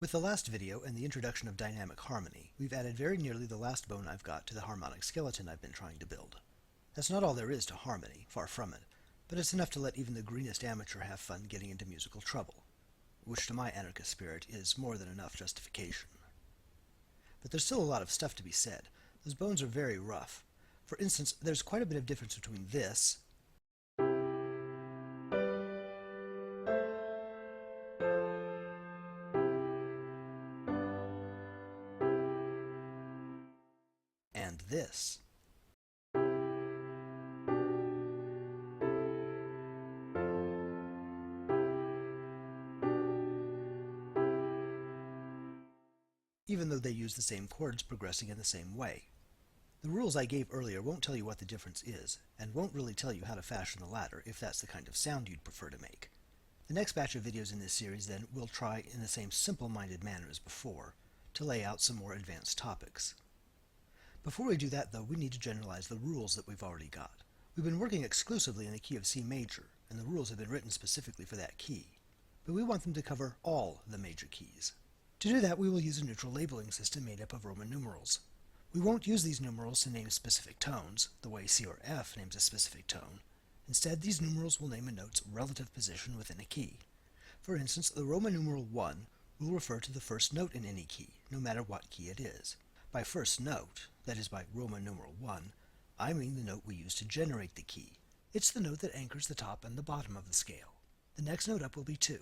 With the last video and the introduction of dynamic harmony, we've added very nearly the last bone I've got to the harmonic skeleton I've been trying to build. That's not all there is to harmony, far from it, but it's enough to let even the greenest amateur have fun getting into musical trouble, which to my anarchist spirit is more than enough justification. But there's still a lot of stuff to be said. Those bones are very rough. For instance, there's quite a bit of difference between this and this. Even though they use the same chords progressing in the same way. The rules I gave earlier won't tell you what the difference is, and won't really tell you how to fashion the latter if that's the kind of sound you'd prefer to make. The next batch of videos in this series then will try in the same simple-minded manner as before to lay out some more advanced topics. Before we do that though, we need to generalize the rules that we've already got. We've been working exclusively in the key of C major, and the rules have been written specifically for that key, but we want them to cover all the major keys. To do that, we will use a neutral labeling system made up of Roman numerals. We won't use these numerals to name specific tones, the way C or F names a specific tone. Instead, these numerals will name a note's relative position within a key. For instance, the Roman numeral 1 will refer to the first note in any key, no matter what key it is. By first note, that is by Roman numeral 1, I mean the note we use to generate the key. It's the note that anchors the top and the bottom of the scale. The next note up will be 2,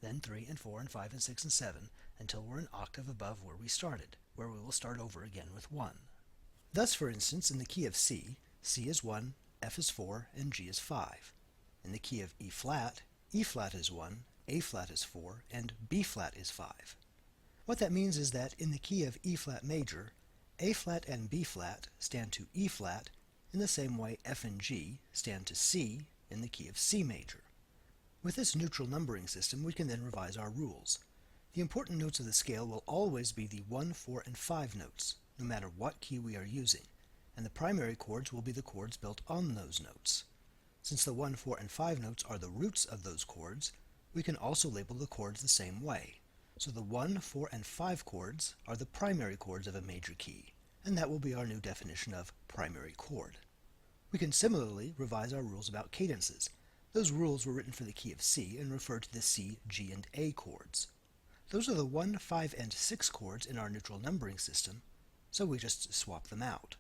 then 3 and 4 and 5 and 6 and 7, until we're an octave above where we started, where we will start over again with 1. Thus, for instance, in the key of C, C is 1, F is 4, and G is 5. In the key of E flat is 1, A flat is 4, and B flat is 5. What that means is that in the key of E flat major, A flat and B flat stand to E flat in the same way F and G stand to C in the key of C major. With this neutral numbering system, we can then revise our rules. The important notes of the scale will always be the 1, 4, and 5 notes, no matter what key we are using, and the primary chords will be the chords built on those notes. Since the 1, 4, and 5 notes are the roots of those chords, we can also label the chords the same way. So the 1, 4, and 5 chords are the primary chords of a major key, and that will be our new definition of primary chord. We can similarly revise our rules about cadences. Those rules were written for the key of C and refer to the C, G, and A chords. Those are the 1, 5, and 6 chords in our neutral numbering system, so we just swap them out.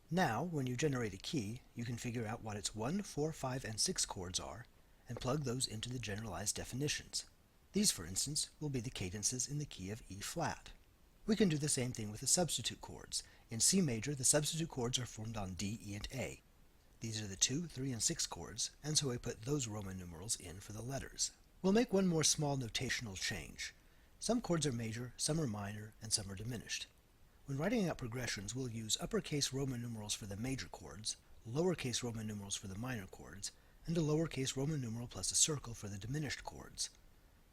Now, when you generate a key, you can figure out what its 1, 4, 5, and 6 chords are, and plug those into the generalized definitions. These, for instance, will be the cadences in the key of E flat. We can do the same thing with the substitute chords. In C major, the substitute chords are formed on D, E, and A. These are the 2, 3, and 6 chords, and so I put those Roman numerals in for the letters. We'll make one more small notational change. Some chords are major, some are minor, and some are diminished. When writing out progressions, we'll use uppercase Roman numerals for the major chords, lowercase Roman numerals for the minor chords, and a lowercase Roman numeral plus a circle for the diminished chords.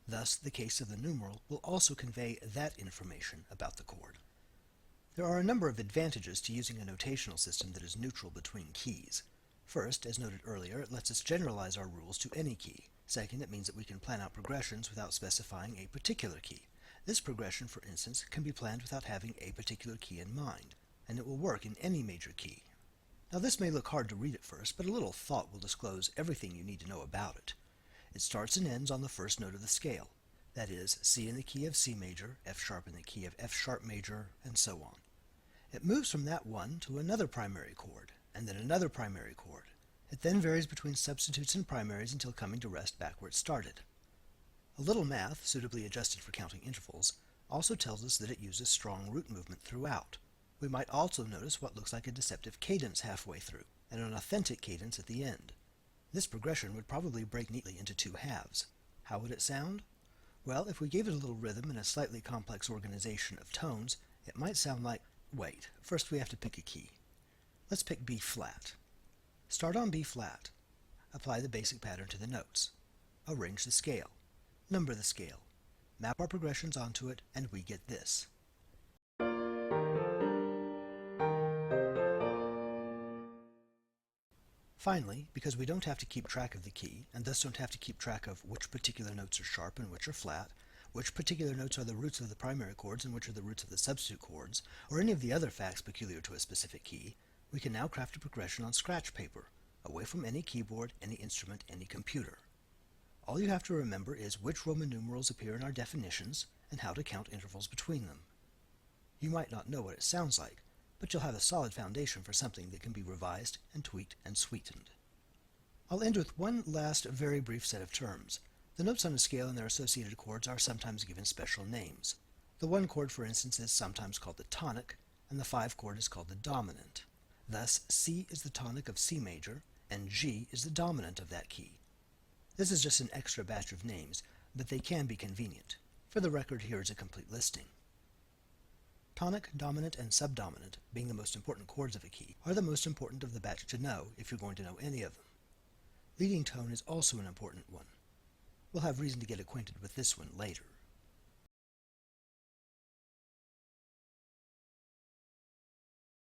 Thus, the case of the numeral will also convey that information about the chord. There are a number of advantages to using a notational system that is neutral between keys. First, as noted earlier, it lets us generalize our rules to any key. Second, it means that we can plan out progressions without specifying a particular key. This progression, for instance, can be planned without having a particular key in mind, and it will work in any major key. Now this may look hard to read at first, but a little thought will disclose everything you need to know about it. It starts and ends on the first note of the scale, that is, C in the key of C major, F sharp in the key of F sharp major, and so on. It moves from that one to another primary chord, and then another primary chord. It then varies between substitutes and primaries until coming to rest back where it started. A little math, suitably adjusted for counting intervals, also tells us that it uses strong root movement throughout. We might also notice what looks like a deceptive cadence halfway through, and an authentic cadence at the end. This progression would probably break neatly into 2 halves. How would it sound? Well, if we gave it a little rhythm and a slightly complex organization of tones, it might sound like... Wait, first we have to pick a key. Let's pick B flat. Start on B flat. Apply the basic pattern to the notes. Arrange the scale. Number the scale. Map our progressions onto it, and we get this. Finally, because we don't have to keep track of the key, and thus don't have to keep track of which particular notes are sharp and which are flat, which particular notes are the roots of the primary chords and which are the roots of the substitute chords, or any of the other facts peculiar to a specific key, we can now craft a progression on scratch paper, away from any keyboard, any instrument, any computer. All you have to remember is which Roman numerals appear in our definitions and how to count intervals between them. You might not know what it sounds like, but you'll have a solid foundation for something that can be revised and tweaked and sweetened. I'll end with one last very brief set of terms. The notes on a scale and their associated chords are sometimes given special names. The 1 chord, for instance, is sometimes called the tonic, and the 5 chord is called the dominant. Thus, C is the tonic of C major, and G is the dominant of that key. This is just an extra batch of names, but they can be convenient. For the record, here is a complete listing. Tonic, dominant, and subdominant, being the most important chords of a key, are the most important of the batch to know if you're going to know any of them. Leading tone is also an important one. We'll have reason to get acquainted with this one later.